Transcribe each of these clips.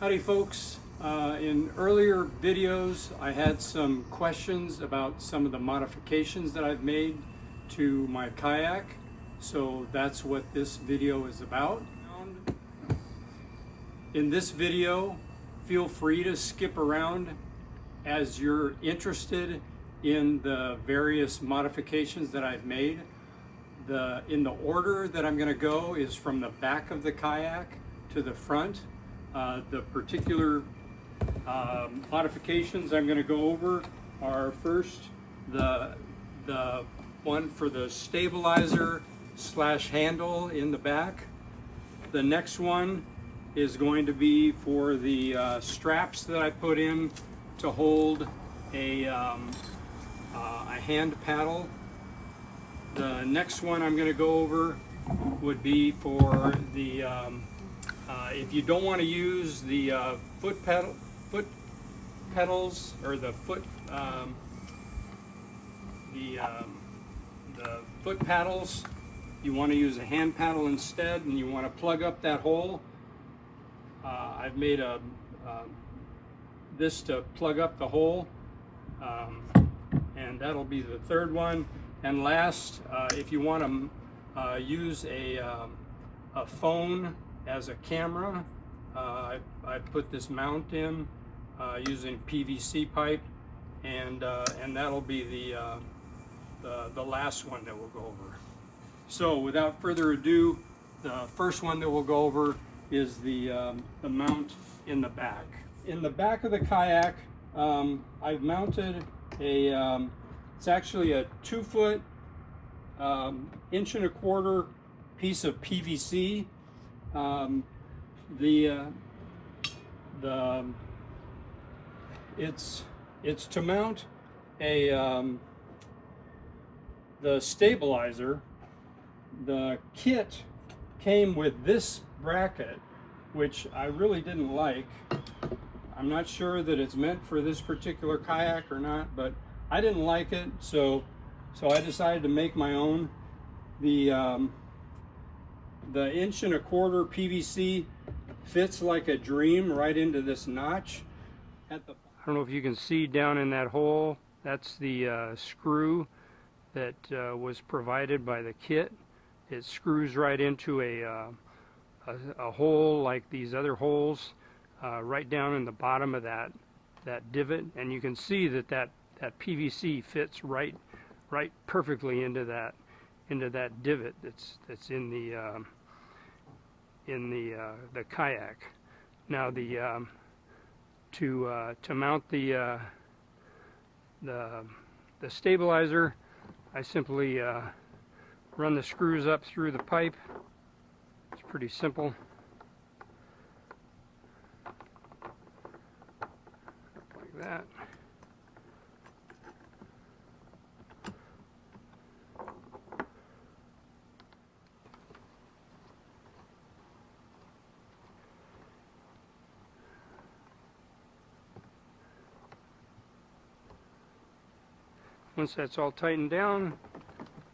Howdy folks. In earlier videos I had some questions about some of the modifications that I've made to my kayak, so that's what this video is about. In this video, feel free to skip around as you're interested in the various modifications that I've made. In the order that I'm going to go is from the back of the kayak to the front. The particular modifications I'm going to go over are first the one for the stabilizer / handle in the back. The next one is going to be for the straps that I put in to hold a hand paddle. The next one I'm going to go over would be for the if you don't want to use the foot pedals or the foot paddles, you want to use a hand paddle instead, and you want to plug up that hole. I've made this to plug up the hole, and that'll be the third one. And last, if you want to use a phone as a camera, I put this mount in using PVC pipe, and that'll be the last one that we'll go over. So without further ado, the first one that we'll go over is the mount in the back. In the back of the kayak, I've mounted a it's actually a 2-foot, 1.25 inch piece of PVC. It's to mount the stabilizer. The kit came with this bracket, which I really didn't like. I'm not sure that it's meant for this particular kayak or not, but I didn't like it, so I decided to make my own. The 1.25 inch PVC fits like a dream right into this notch. I don't know if you can see down in that hole, that's the screw that was provided by the kit. It screws right into a hole like these other holes, right down in the bottom of that divot, and you can see that PVC fits right perfectly into that divot that's in the kayak. Now to mount the stabilizer, I simply run the screws up through the pipe. It's pretty simple. Like that. Once that's all tightened down,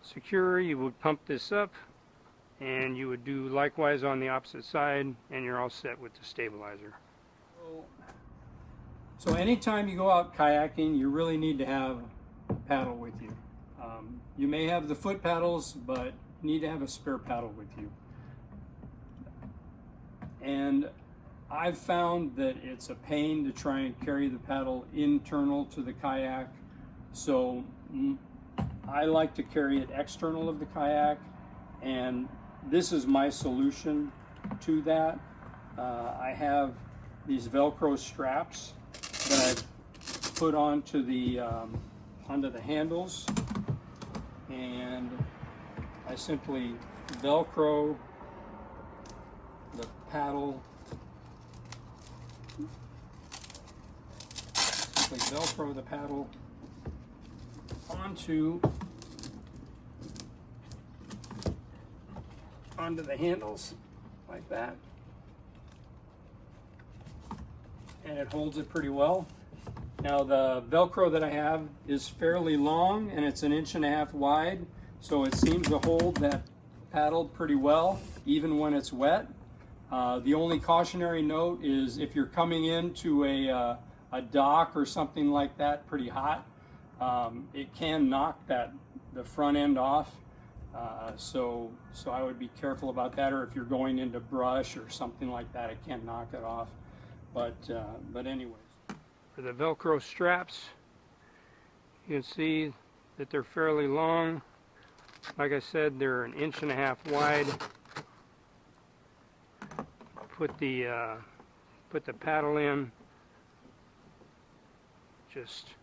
secure, you would pump this up, and you would do likewise on the opposite side, and you're all set with the stabilizer. So anytime you go out kayaking, you really need to have a paddle with you. You may have the foot paddles, but you need to have a spare paddle with you. And I've found that it's a pain to try and carry the paddle internal to the kayak. So I like to carry it external of the kayak, and this is my solution to that. I have these Velcro straps that I put onto the handles, and I simply Velcro the paddle. Simply Velcro the paddle onto the handles like that, and it holds it pretty well. Now the Velcro that I have is fairly long, and it's 1.5 inches wide, so it seems to hold that paddle pretty well even when it's wet. The only cautionary note is if you're coming into a dock or something like that pretty hot, it can knock the front end off. So I would be careful about that, or if you're going into brush or something like that, it can knock it off. But anyways. For the Velcro straps, you can see that they're fairly long. Like I said, they're 1.5 inches wide. Put the paddle in, just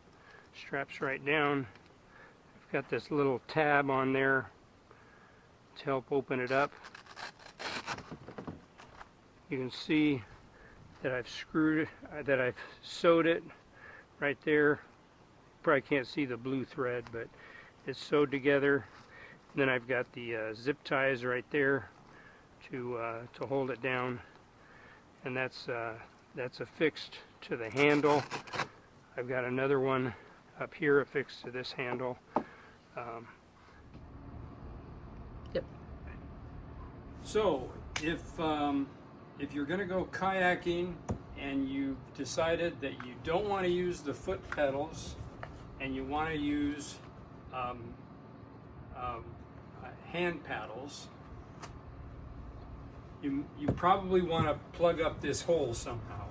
straps right down. I've got this little tab on there to help open it up. You can see that I've sewed it right there. Probably can't see the blue thread, but it's sewed together. And then I've got the zip ties right there to hold it down, and that's affixed to the handle. I've got another one up here affixed to this handle. Yep. So if you're going to go kayaking and you've decided that you don't want to use the foot pedals and you want to use hand paddles, you probably want to plug up this hole somehow.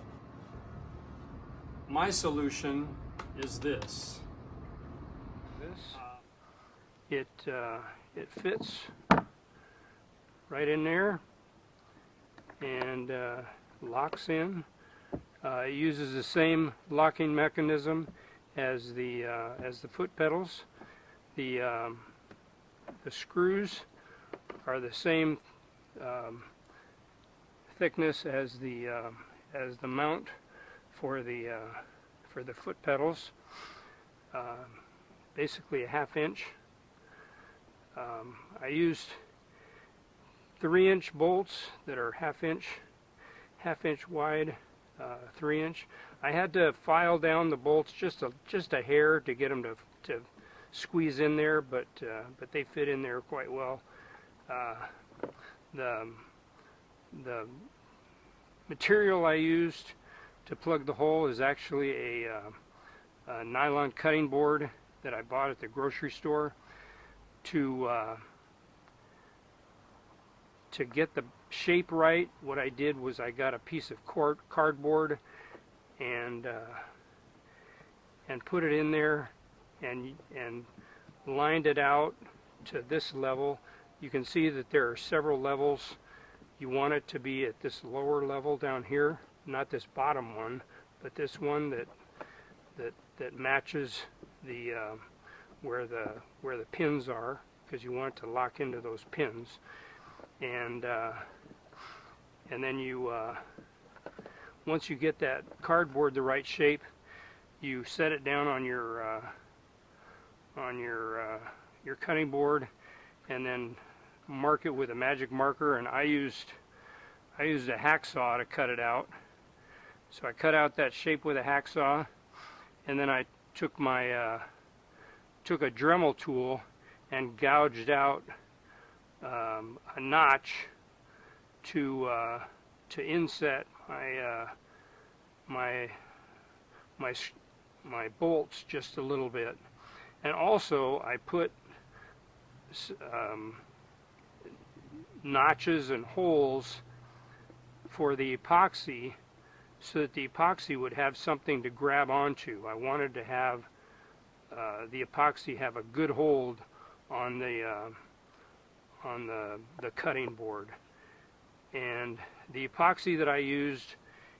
My solution is this. It fits right in there and locks in. It uses the same locking mechanism as the foot pedals. The screws are the same thickness as the mount for the foot pedals. Basically a 1/2 inch. I used 3-inch bolts that are 1/2 inch wide, 3-inch. I had to file down the bolts just a hair to get them to squeeze in there, but they fit in there quite well. The material I used to plug the hole is actually a nylon cutting board that I bought at the grocery store. To get the shape right, what I did was I got a piece of cardboard and put it in there and lined it out to this level. You can see that there are several levels. You want it to be at this lower level down here, not this bottom one, but this one that matches the where the pins are, because you want it to lock into those pins. And then you once you get that cardboard the right shape, you set it down on your cutting board, and then mark it with a magic marker. And I used a hacksaw to cut it out. So I cut out that shape with a hacksaw, and then I took took a Dremel tool and gouged out a notch to inset my bolts just a little bit. And also I put notches and holes for the epoxy, so that the epoxy would have something to grab onto. I wanted to have the epoxy have a good hold on the cutting board. And the epoxy that I used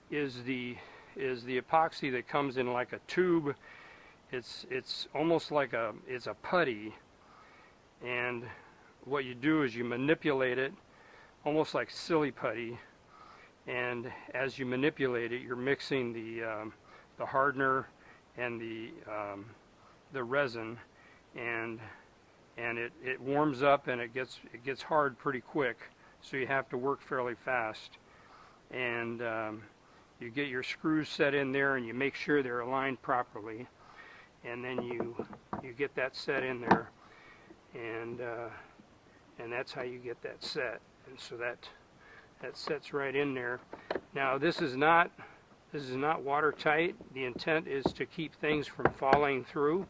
is the epoxy that comes in like a tube. It's almost like it's a putty, and what you do is you manipulate it almost like silly putty, and as you manipulate it, you're mixing the hardener and the resin, and it warms up and it gets hard pretty quick, so you have to work fairly fast. And you get your screws set in there and you make sure they're aligned properly, and then you get that set in there, and that's how you get that set. And so that sits right in there. Now this is not watertight. The intent is to keep things from falling through,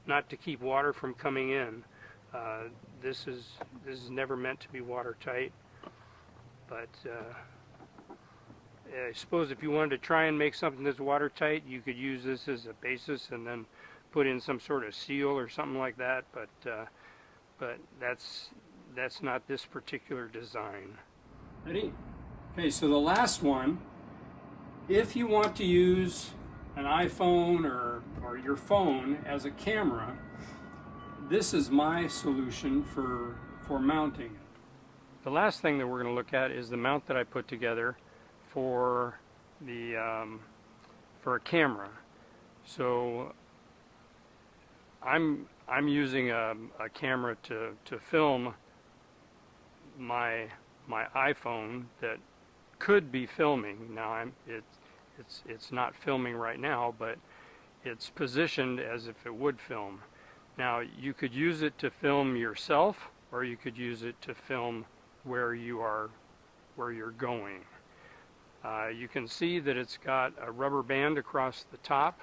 not to keep water from coming in. This is never meant to be watertight, but I suppose if you wanted to try and make something that's watertight, you could use this as a basis and then put in some sort of seal or something like that. But that's not this particular design. Ready? Okay, so the last one. If you want to use an iPhone or your phone as a camera, this is my solution for mounting it. The last thing that we're going to look at is the mount that I put together for the for a camera. So I'm using a camera to film my iPhone that could be filming. Now it's not filming right now, but it's positioned as if it would film. Now you could use it to film yourself, or you could use it to film where you're going. You can see that it's got a rubber band across the top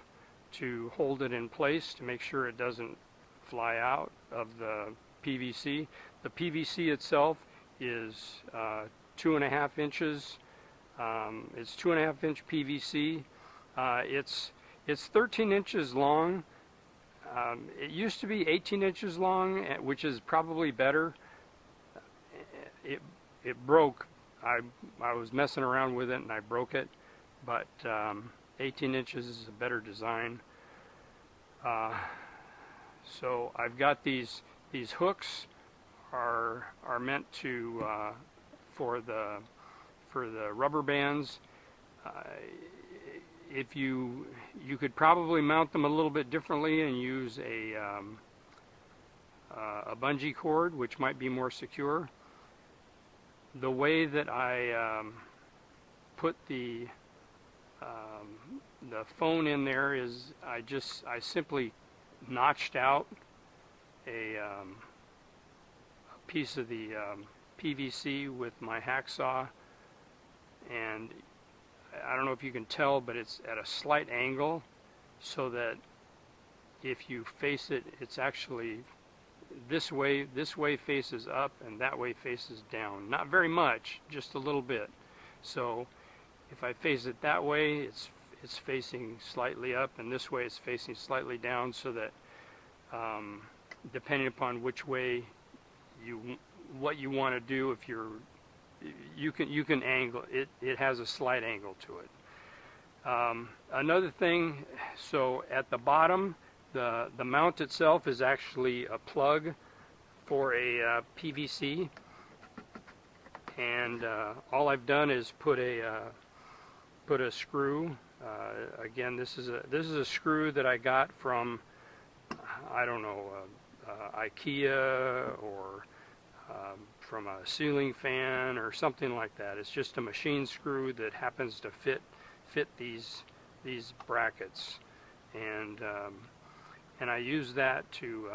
to hold it in place to make sure it doesn't fly out of the PVC. The PVC itself is 2.5 inches. It's 2.5 inch PVC. It's 13 inches long. It used to be 18 inches long, which is probably better. It broke. I was messing around with it and I broke it, but 18 inches is a better design. So I've got these hooks are meant to for the rubber bands. If you could probably mount them a little bit differently and use a bungee cord, which might be more secure. The way that I put the phone in there is I simply notched out a piece of the PVC with my hacksaw, and I don't know if you can tell, but it's at a slight angle, so that if you face it, it's actually this way faces up and that way faces down. Not very much, just a little bit. So if I face it that way, it's facing slightly up, and this way it's facing slightly down, so that depending upon which way what you want to do, if you can angle it. It has a slight angle to it. Another thing, so at the bottom, the mount itself is actually a plug for a PVC, and all I've done is put a screw. Again, this is a screw that I got from, I don't know, IKEA, or from a ceiling fan or something like that. It's just a machine screw that happens to fit these brackets, and I use that to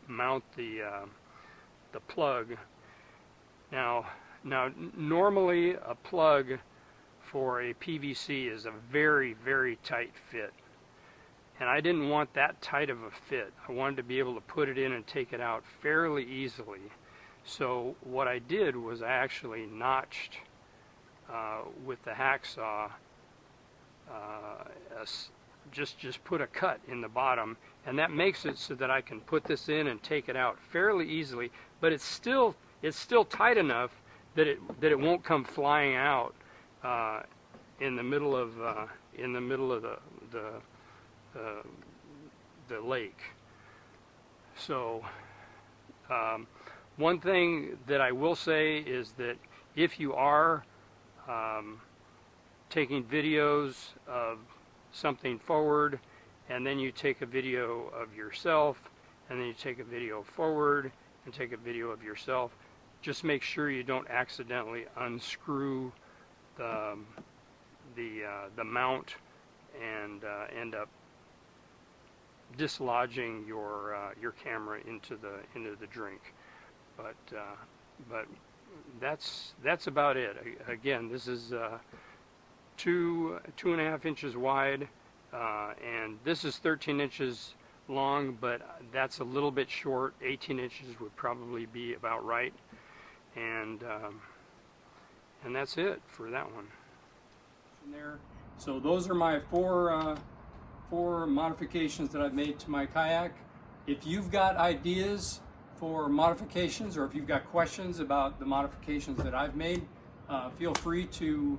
mount the plug. Now normally a plug for a PVC is a very, very tight fit, and I didn't want that tight of a fit. I wanted to be able to put it in and take it out fairly easily. So what I did was I actually notched with the hacksaw, just put a cut in the bottom, and that makes it so that I can put this in and take it out fairly easily. But it's still tight enough that it won't come flying out in the middle of the lake. So one thing that I will say is that if you are taking videos of something forward, and then you take a video of yourself, and then you take a video forward and take a video of yourself, just make sure you don't accidentally unscrew the mount and end up dislodging your camera into the drink. But But that's about it. Again, this is 2.5 inches wide, and this is 13 inches long, but that's a little bit short. 18 inches would probably be about right, and that's it for that one. There. So those are my four modifications that I've made to my kayak. If you've got ideas for modifications, or if you've got questions about the modifications that I've made, feel free to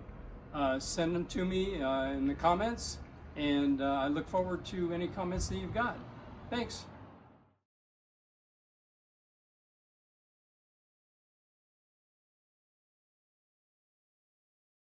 send them to me in the comments, and I look forward to any comments that you've got. Thanks.